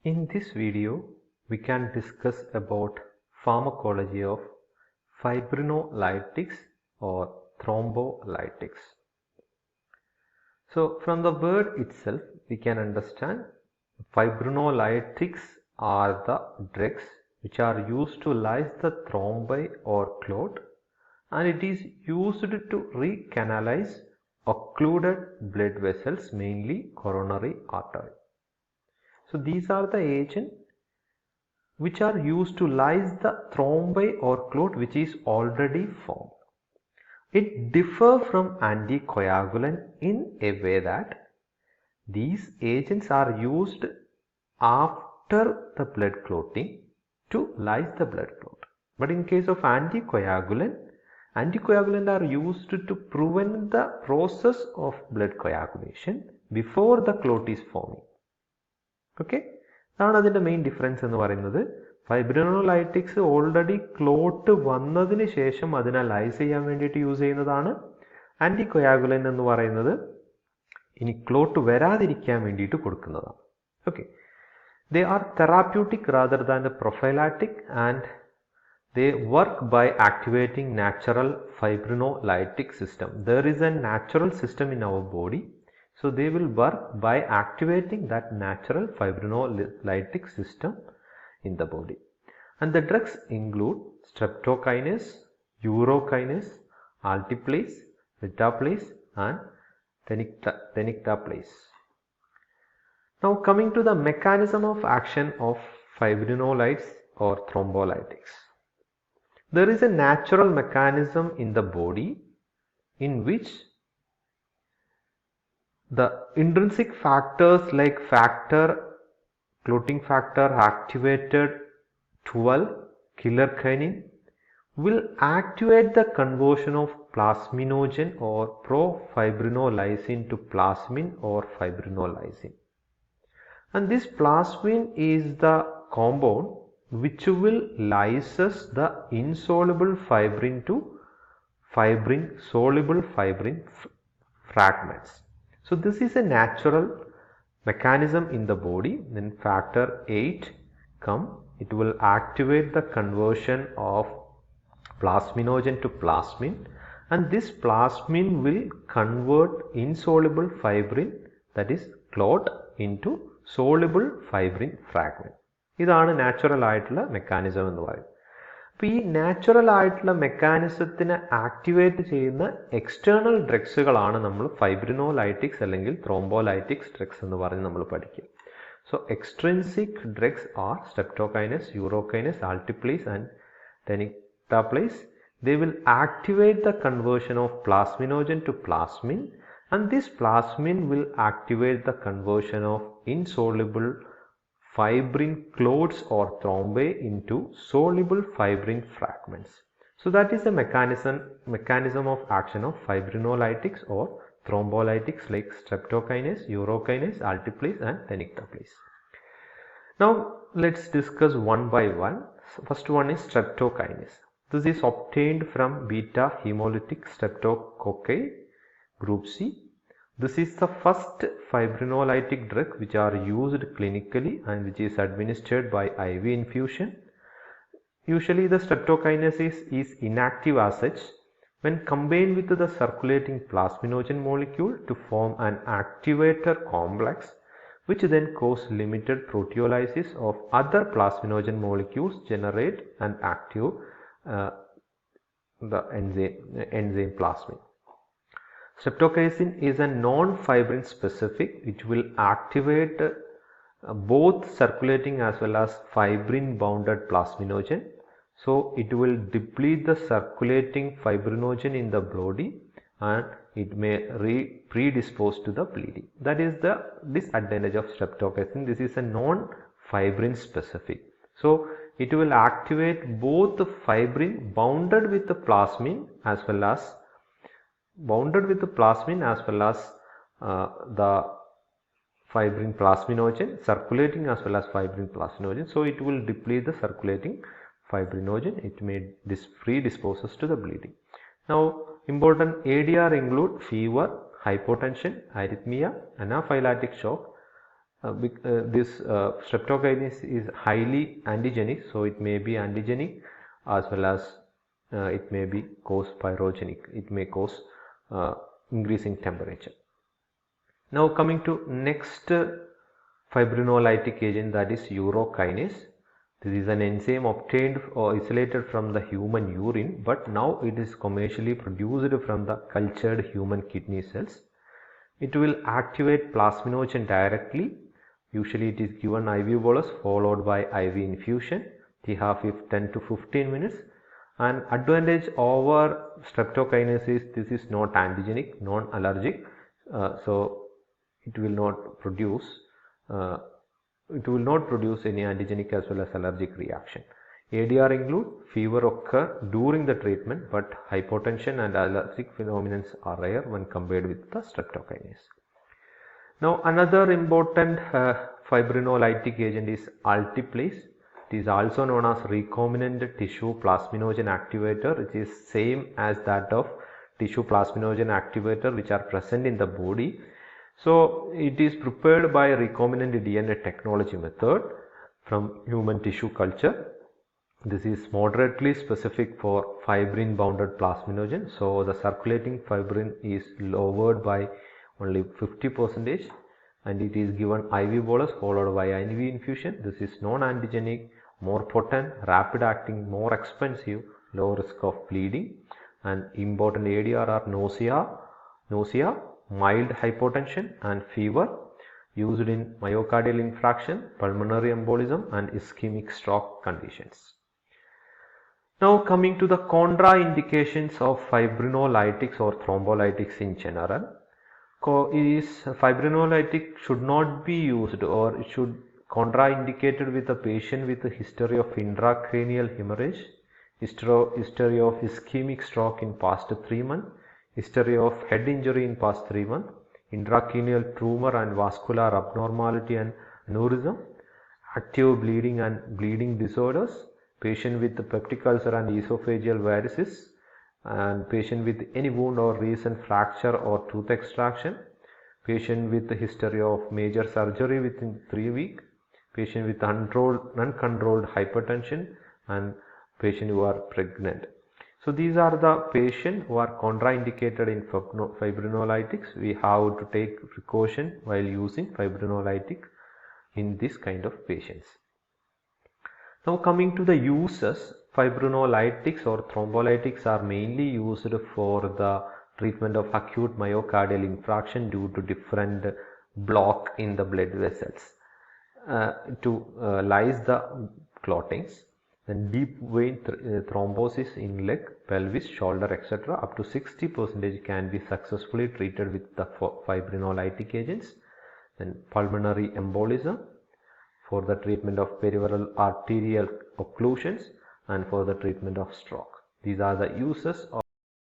In this video, we can discuss about pharmacology of fibrinolytics or thrombolytics. So from the word itself, we can understand fibrinolytics are the drugs which are used to lyse the thrombi or clot, and it is used to recanalize occluded blood vessels, mainly coronary artery. So these are the agents which are used to lyse the thrombi or clot which is already formed. It differs from anticoagulant in a way that these agents are used after the blood clotting to lyse the blood clot. But in case of anticoagulant are used to prevent the process of blood coagulation before the clot is forming. Okay, that's the main difference. Fibrinolytics already clot vannadinu shesham adina lyse cheyan vendittu use cheyyunnathaanu. Anticoagulant ennu parayunnathu ini clot varadirikkan vendittu kodukkunnathaanu. Okay, they are therapeutic rather than prophylactic, and they work by activating natural fibrinolytic system. There is a natural system in our body, so they will work by activating that natural fibrinolytic system in the body. And the drugs include streptokinase, urokinase, alteplase, betaplase and tenecteplase. Now coming to the mechanism of action of fibrinolytes or thrombolytics. There is a natural mechanism in the body in which the intrinsic factors like clotting factor activated 12 killer kinin will activate the conversion of plasminogen or profibrinolysin to plasmin or fibrinolysin. And this plasmin is the compound which will lyses the insoluble fibrin to soluble fibrin fragments. So this is a natural mechanism in the body. Then factor 8 come, it will activate the conversion of plasminogen to plasmin, and this plasmin will convert insoluble fibrin, that is clot, into soluble fibrin fragment. ഇതാണ് natural ആയിട്ടുള്ള mechanism എന്ന് പറയുന്നത്. അപ്പോൾ ഈ natural ആയിട്ടുള്ള മെക്കാനിസത്തിനെ activate ചെയ്യുന്ന external ഡ്രഗ്സുകളാണ് നമ്മൾ ഫൈബ്രിനോലൈറ്റിക്സ് അല്ലെങ്കിൽ ത്രോംബോലൈറ്റിക്സ് ഡ്രഗ്സ് എന്ന് പറഞ്ഞ് നമ്മൾ പഠിക്കുക. So extrinsic drugs are streptokinase, urokinase, alteplase and tenecteplase. They will activate the conversion of plasminogen to plasmin, and this plasmin will activate the conversion of insoluble fibrin clots or thrombi into soluble fibrin fragments. So that is the mechanism of action of fibrinolytics or thrombolytics like streptokinase, urokinase, alteplase and tenecteplase. Now let's discuss one by one. So first one is streptokinase. This is obtained from beta hemolytic streptococci group C. This is the first fibrinolytic drug which are used clinically and which is administered by IV infusion. Usually the streptokinase is inactive as such. When combined with the circulating plasminogen molecule to form an activator complex, which then cause limited proteolysis of other plasminogen molecules, generate and active the enzyme plasmin. Streptokaisin is a non-fibrin specific which will activate both circulating as well as fibrin bounded plasminogen. So it will deplete the circulating fibrinogen in the body and it may predispose to the bleeding. That is the disadvantage of streptokaisin. This is a non-fibrin specific. So it will activate both the fibrin bounded with the plasmin as well as the fibrin plasminogen, circulating as well as fibrin plasminogen. So it will deplete the circulating fibrinogen. It may predisposes to the bleeding. Now important ADR include fever, hypotension, arrhythmia, anaphylactic shock, this streptokinase is highly antigenic, so it may be antigenic as well as it may be cause pyrogenic. It may cause increasing temperature. Now coming to next fibrinolytic agent, that is urokinase. This is an enzyme obtained or isolated from the human urine, but now it is commercially produced from the cultured human kidney cells. It will activate plasminogen directly. Usually it is given IV bolus followed by IV infusion. The half-life 10 to 15 minutes. And advantage over streptokinase is this is not antigenic, non-allergic, so it will not produce any antigenic as well as allergic reaction. ADR include fever occur during the treatment, but hypotension and allergic phenomena are rare when compared with the streptokinase. Now another important fibrinolytic agent is alteplase. It is also known as recombinant tissue plasminogen activator. It is same as that of tissue plasminogen activator which are present in the body. So it is prepared by recombinant DNA technology method from human tissue culture. This is moderately specific for fibrin bounded plasminogen. So the circulating fibrin is lowered by only 50%, and it is given IV bolus followed by IV infusion. This is non-antigenic, more potent, rapid acting, more expensive, low risk of bleeding, and important ADR are nausea, mild hypotension and fever, used in myocardial infarction, pulmonary embolism and ischemic stroke conditions. Now coming to the contraindications of fibrinolytics or thrombolytics in general. Fibrinolytic should not be used, or it should contraindicated with a patient with a history of intracranial hemorrhage, history of ischemic stroke in past 3 months, history of head injury in past 3 months, intracranial tumor and vascular abnormality and aneurysm, active bleeding and bleeding disorders, patient with peptic ulcer and esophageal varices, and patient with any wound or recent fracture or tooth extraction, patient with a history of major surgery within 3 weeks, patient with uncontrolled hypertension, and patient who are pregnant. So these are the patients who are contraindicated in fibrinolytics. We have to take precaution while using fibrinolytic in this kind of patients. Now coming to the uses, fibrinolytics or thrombolytics are mainly used for the treatment of acute myocardial infarction due to different block in the blood vessels to lyse the clottings. Then deep vein thrombosis in leg, pelvis, shoulder, etc. up to 60% can be successfully treated with the fibrinolytic agents. Then pulmonary embolism for the treatment of peripheral arterial occlusions and for the treatment of stroke. These are the uses of